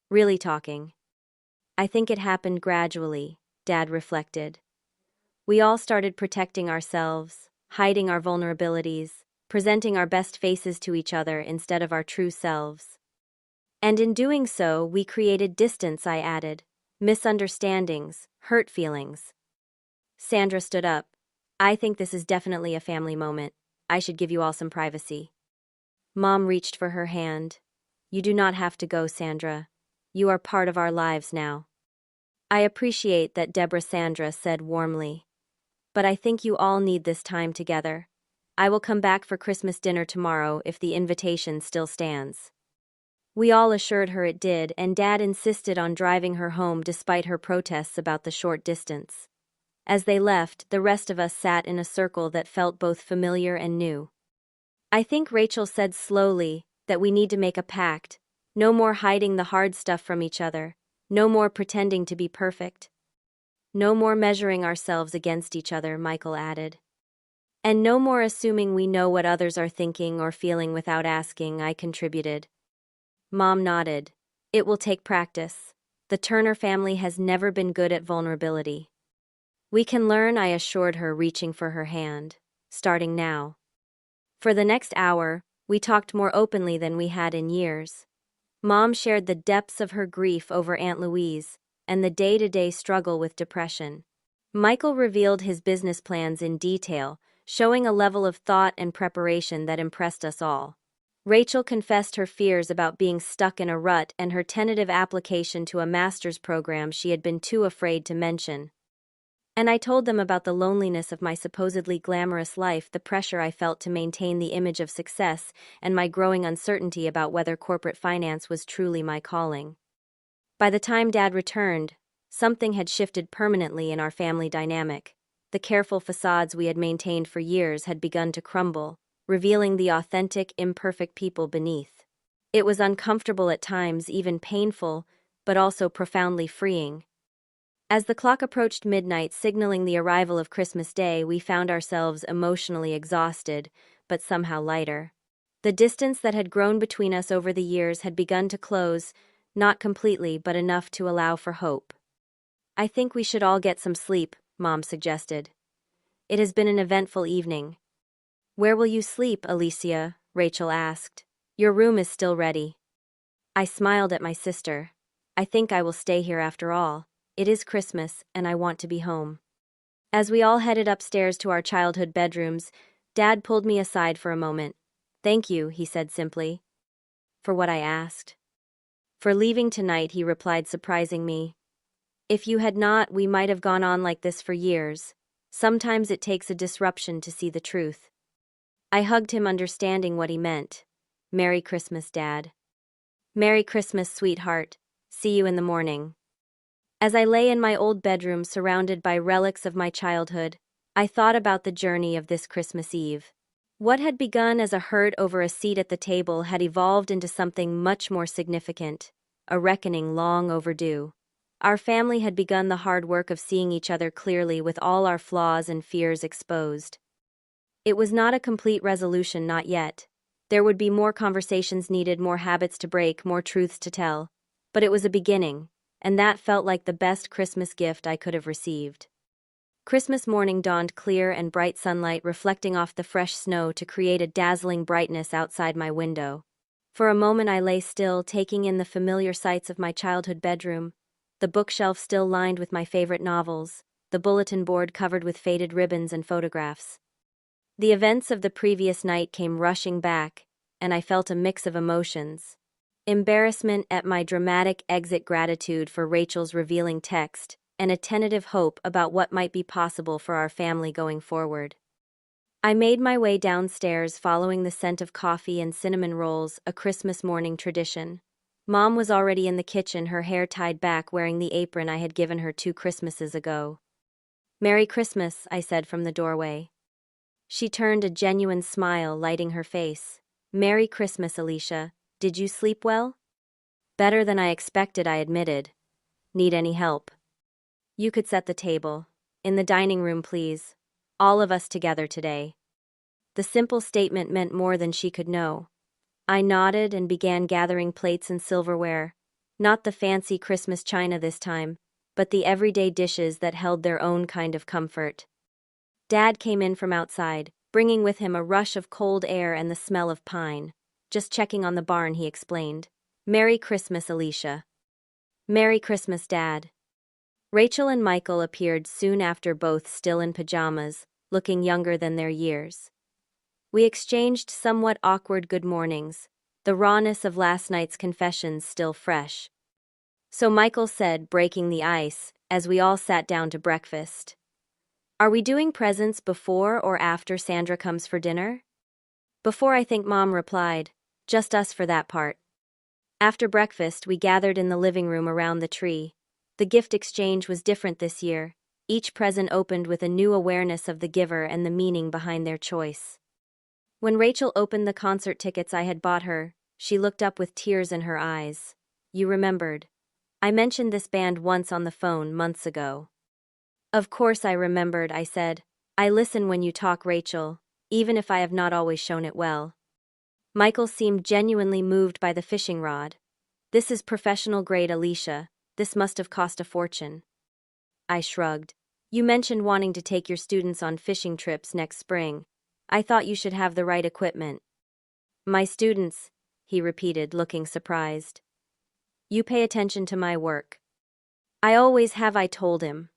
A: Really talking?" "I think it happened gradually," Dad reflected. "We all started protecting ourselves, hiding our vulnerabilities, presenting our best faces to each other instead of our true selves. And in doing so, we created distance," I added. "Misunderstandings, hurt feelings." Sandra stood up. I think this is definitely a family moment. I should give you all some privacy. Mom reached for her hand. You do not have to go, Sandra. You are part of our lives now. I appreciate that, Deborah, Sandra said warmly. But I think you all need this time together. I will come back for Christmas dinner tomorrow if the invitation still stands. We all assured her it did, and Dad insisted on driving her home despite her protests about the short distance. As they left, the rest of us sat in a circle that felt both familiar and new. I think Rachel said slowly that we need to make a pact. No more hiding the hard stuff from each other. No more pretending to be perfect. No more measuring ourselves against each other, Michael added. And no more assuming we know what others are thinking or feeling without asking, I contributed. Mom nodded. It will take practice. The Turner family has never been good at vulnerability. We can learn, I assured her, reaching for her hand. Starting now. For the next hour, we talked more openly than we had in years. Mom shared the depths of her grief over Aunt Louise and the day-to-day struggle with depression. Michael revealed his business plans in detail, showing a level of thought and preparation that impressed us all. Rachel confessed her fears about being stuck in a rut and her tentative application to a master's program she had been too afraid to mention. And I told them about the loneliness of my supposedly glamorous life, the pressure I felt to maintain the image of success, and my growing uncertainty about whether corporate finance was truly my calling. By the time Dad returned, something had shifted permanently in our family dynamic. The careful facades we had maintained for years had begun to crumble, revealing the authentic, imperfect people beneath. It was uncomfortable at times, even painful, but also profoundly freeing. As the clock approached midnight, signaling the arrival of Christmas Day, we found ourselves emotionally exhausted, but somehow lighter. The distance that had grown between us over the years had begun to close, not completely, but enough to allow for hope. I think we should all get some sleep, Mom suggested. It has been an eventful evening. Where will you sleep, Alicia? Rachel asked. Your room is still ready. I smiled at my sister. I think I will stay here after all. It is Christmas, and I want to be home. As we all headed upstairs to our childhood bedrooms, Dad pulled me aside for a moment. Thank you, he said simply. For what, I asked. For leaving tonight, he replied, surprising me. If you had not, we might have gone on like this for years. Sometimes it takes a disruption to see the truth. I hugged him, understanding what he meant. Merry Christmas, Dad. Merry Christmas, sweetheart. See you in the morning. As I lay in my old bedroom surrounded by relics of my childhood, I thought about the journey of this Christmas Eve. What had begun as a hurt over a seat at the table had evolved into something much more significant, a reckoning long overdue. Our family had begun the hard work of seeing each other clearly, with all our flaws and fears exposed. It was not a complete resolution, not yet. There would be more conversations needed, more habits to break, more truths to tell. But it was a beginning, and that felt like the best Christmas gift I could have received. Christmas morning dawned, clear and bright sunlight reflecting off the fresh snow to create a dazzling brightness outside my window. For a moment I lay still, taking in the familiar sights of my childhood bedroom, the bookshelf still lined with my favorite novels, the bulletin board covered with faded ribbons and photographs. The events of the previous night came rushing back, and I felt a mix of emotions. Embarrassment at my dramatic exit, gratitude for Rachel's revealing text, and a tentative hope about what might be possible for our family going forward. I made my way downstairs, following the scent of coffee and cinnamon rolls, a Christmas morning tradition. Mom was already in the kitchen, her hair tied back, wearing the apron I had given her 2 Christmases ago. Merry Christmas, I said from the doorway. She turned, a genuine smile lighting her face. Merry Christmas, Alicia. Did you sleep well? Better than I expected, I admitted. Need any help? You could set the table. In the dining room, please. All of us together today. The simple statement meant more than she could know. I nodded and began gathering plates and silverware. Not the fancy Christmas china this time, but the everyday dishes that held their own kind of comfort. Dad came in from outside, bringing with him a rush of cold air and the smell of pine. Just checking on the barn, he explained. Merry Christmas, Alicia. Merry Christmas, Dad. Rachel and Michael appeared soon after, both still in pajamas, looking younger than their years. We exchanged somewhat awkward good mornings, the rawness of last night's confessions still fresh. So Michael said, breaking the ice, as we all sat down to breakfast, "Are we doing presents before or after Sandra comes for dinner?" "Before, I think," Mom replied. "Just us for that part." After breakfast, we gathered in the living room around the tree. The gift exchange was different this year, each present opened with a new awareness of the giver and the meaning behind their choice. When Rachel opened the concert tickets I had bought her, she looked up with tears in her eyes. "You remembered. I mentioned this band once on the phone months ago." "Of course I remembered," I said. "I listen when you talk, Rachel, even if I have not always shown it well." Michael seemed genuinely moved by the fishing rod. "This is professional grade, Alicia. This must have cost a fortune." I shrugged. "You mentioned wanting to take your students on fishing trips next spring. I thought you should have the right equipment." "My students," he repeated, looking surprised. "You pay attention to my work." "I always have," I told him.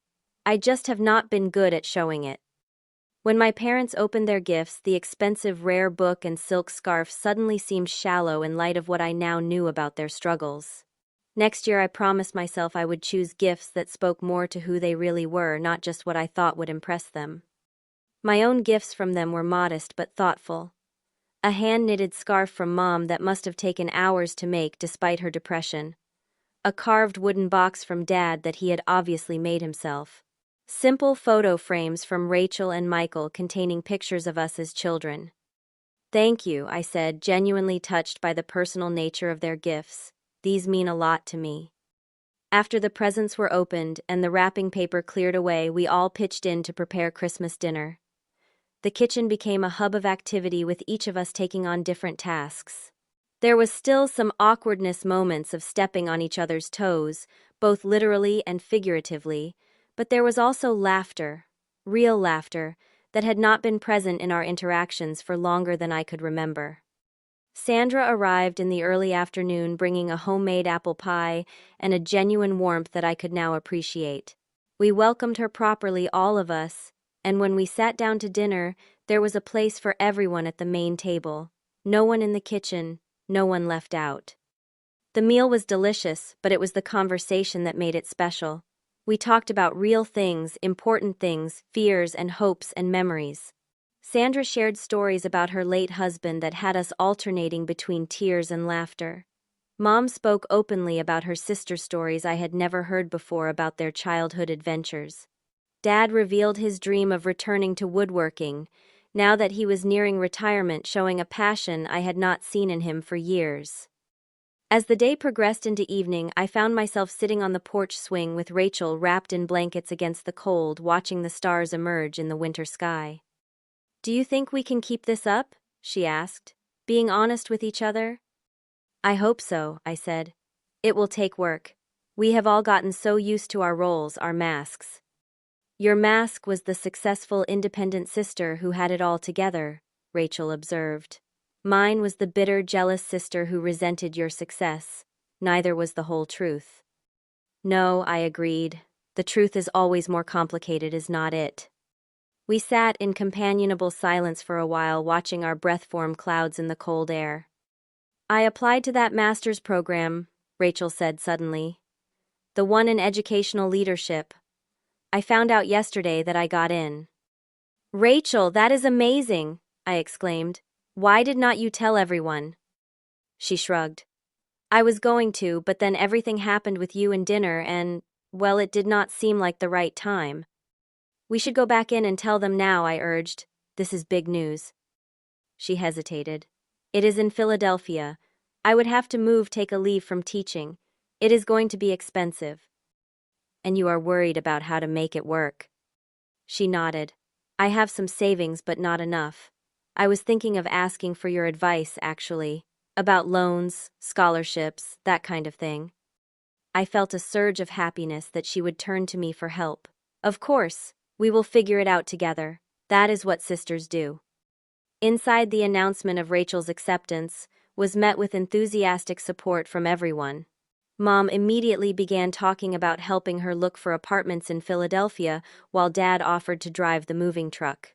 A: "I just have not been good at showing it." When my parents opened their gifts, the expensive rare book and silk scarf suddenly seemed shallow in light of what I now knew about their struggles. Next year I promised myself I would choose gifts that spoke more to who they really were, not just what I thought would impress them. My own gifts from them were modest but thoughtful. A hand-knitted scarf from Mom that must have taken hours to make despite her depression. A carved wooden box from Dad that he had obviously made himself. Simple photo frames from Rachel and Michael containing pictures of us as children. "Thank you," I said, genuinely touched by the personal nature of their gifts. "These mean a lot to me." After the presents were opened and the wrapping paper cleared away, we all pitched in to prepare Christmas dinner. The kitchen became a hub of activity, with each of us taking on different tasks. There was still some awkwardness, moments of stepping on each other's toes, both literally and figuratively, but there was also laughter, real laughter, that had not been present in our interactions for longer than I could remember. Sandra arrived in the early afternoon, bringing a homemade apple pie and a genuine warmth that I could now appreciate. We welcomed her properly, all of us, and when we sat down to dinner, there was a place for everyone at the main table. No one in the kitchen, no one left out. The meal was delicious, but it was the conversation that made it special. We talked about real things, important things, fears and hopes and memories. Sandra shared stories about her late husband that had us alternating between tears and laughter. Mom spoke openly about her sister's stories I had never heard before about their childhood adventures. Dad revealed his dream of returning to woodworking, now that he was nearing retirement, showing a passion I had not seen in him for years. As the day progressed into evening, I found myself sitting on the porch swing with Rachel wrapped in blankets against the cold, watching the stars emerge in the winter sky. "Do you think we can keep this up?" she asked, "being honest with each other?" "I hope so," I said. "It will take work. We have all gotten so used to our roles, our masks." "Your mask was the successful, independent sister who had it all together," Rachel observed. "Mine was the bitter, jealous sister who resented your success. Neither was the whole truth." "No," I agreed. "The truth is always more complicated, is not it?" We sat in companionable silence for a while, watching our breath form clouds in the cold air. "I applied to that master's program," Rachel said suddenly. "The one in educational leadership. I found out yesterday that I got in." "Rachel, that is amazing!" I exclaimed. "Why did not you tell everyone?" She shrugged. "I was going to, but then everything happened with you and dinner and, well, it did not seem like the right time." "We should go back in and tell them now," I urged. "This is big news." She hesitated. "It is in Philadelphia. I would have to move, take a leave from teaching. It is going to be expensive." "And you are worried about how to make it work?" She nodded. "I have some savings, but not enough. I was thinking of asking for your advice, actually, about loans, scholarships, that kind of thing." I felt a surge of happiness that she would turn to me for help. "Of course, we will figure it out together. That is what sisters do." Inside, the announcement of Rachel's acceptance was met with enthusiastic support from everyone. Mom immediately began talking about helping her look for apartments in Philadelphia while Dad offered to drive the moving truck.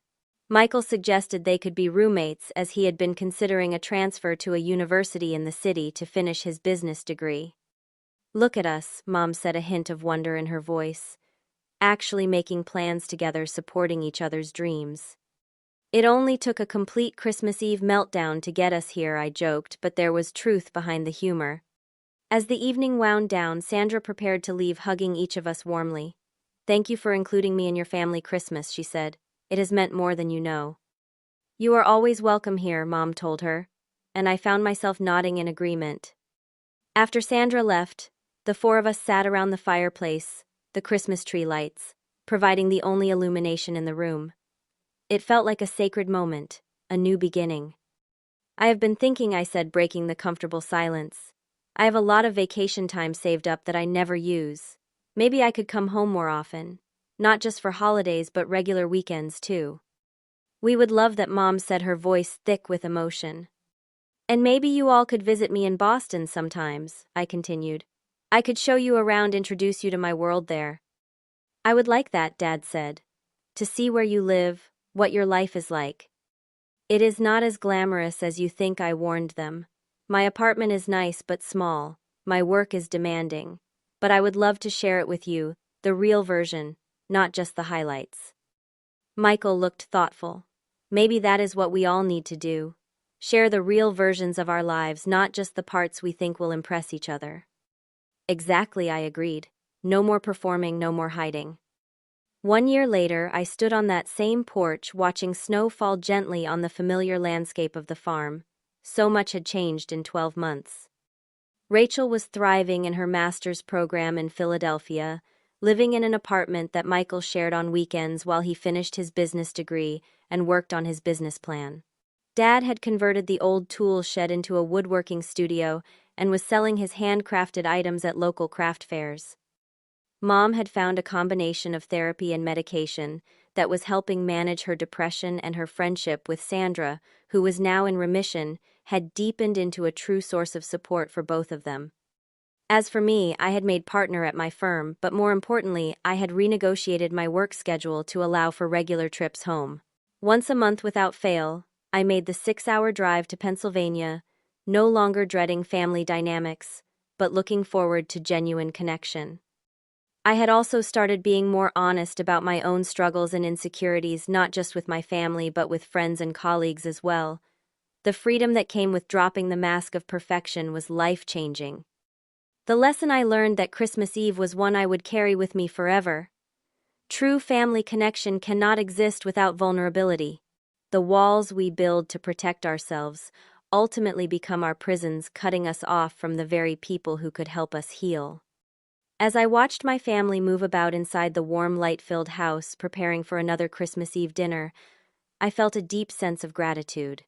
A: Michael suggested they could be roommates as he had been considering a transfer to a university in the city to finish his business degree. "Look at us," Mom said, a hint of wonder in her voice. "Actually making plans together, supporting each other's dreams." "It only took a complete Christmas Eve meltdown to get us here," I joked, but there was truth behind the humor. As the evening wound down, Sandra prepared to leave, hugging each of us warmly. "Thank you for including me in your family Christmas," she said. "It has meant more than you know." "You are always welcome here," Mom told her, and I found myself nodding in agreement. After Sandra left, the four of us sat around the fireplace, the Christmas tree lights, providing the only illumination in the room. It felt like a sacred moment, a new beginning. "I have been thinking," I said, breaking the comfortable silence. "I have a lot of vacation time saved up that I never use. Maybe I could come home more often. Not just for holidays but regular weekends too." "We would love that," Mom said, her voice thick with emotion. "And maybe you all could visit me in Boston sometimes," I continued. "I could show you around, introduce you to my world there." "I would like that," Dad said. "To see where you live, what your life is like." "It is not as glamorous as you think," I warned them. "My apartment is nice but small. My work is demanding. But I would love to share it with you, the real version, not just the highlights." Michael looked thoughtful. "Maybe that is what we all need to do. Share the real versions of our lives, not just the parts we think will impress each other." "Exactly," I agreed. "No more performing, no more hiding." 1 year later, I stood on that same porch watching snow fall gently on the familiar landscape of the farm. So much had changed in 12 months. Rachel was thriving in her master's program in Philadelphia, living in an apartment that Michael shared on weekends while he finished his business degree and worked on his business plan. Dad had converted the old tool shed into a woodworking studio and was selling his handcrafted items at local craft fairs. Mom had found a combination of therapy and medication that was helping manage her depression, and her friendship with Sandra, who was now in remission, had deepened into a true source of support for both of them. As for me, I had made partner at my firm, but more importantly, I had renegotiated my work schedule to allow for regular trips home. Once a month without fail, I made the 6-hour drive to Pennsylvania, no longer dreading family dynamics, but looking forward to genuine connection. I had also started being more honest about my own struggles and insecurities, not just with my family but with friends and colleagues as well. The freedom that came with dropping the mask of perfection was life-changing. The lesson I learned that Christmas Eve was one I would carry with me forever. True family connection cannot exist without vulnerability. The walls we build to protect ourselves ultimately become our prisons, cutting us off from the very people who could help us heal. As I watched my family move about inside the warm, light-filled house, preparing for another Christmas Eve dinner, I felt a deep sense of gratitude.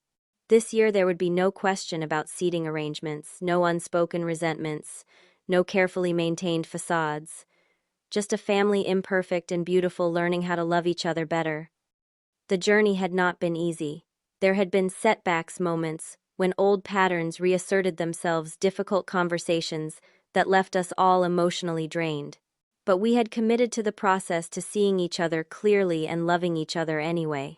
A: This year there would be no question about seating arrangements, no unspoken resentments, no carefully maintained facades. Just a family, imperfect and beautiful, learning how to love each other better. The journey had not been easy. There had been setbacks, moments when old patterns reasserted themselves, difficult conversations that left us all emotionally drained. But we had committed to the process, to seeing each other clearly and loving each other anyway.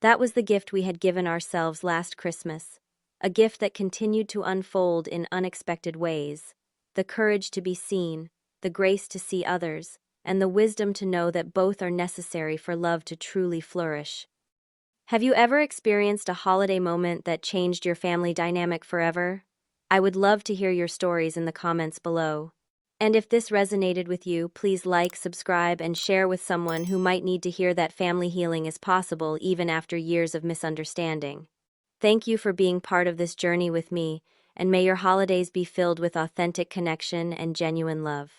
A: That was the gift we had given ourselves last Christmas, a gift that continued to unfold in unexpected ways. The courage to be seen, the grace to see others, and the wisdom to know that both are necessary for love to truly flourish. Have you ever experienced a holiday moment that changed your family dynamic forever? I would love to hear your stories in the comments below. And if this resonated with you, please like, subscribe, and share with someone who might need to hear that family healing is possible even after years of misunderstanding. Thank you for being part of this journey with me, and may your holidays be filled with authentic connection and genuine love.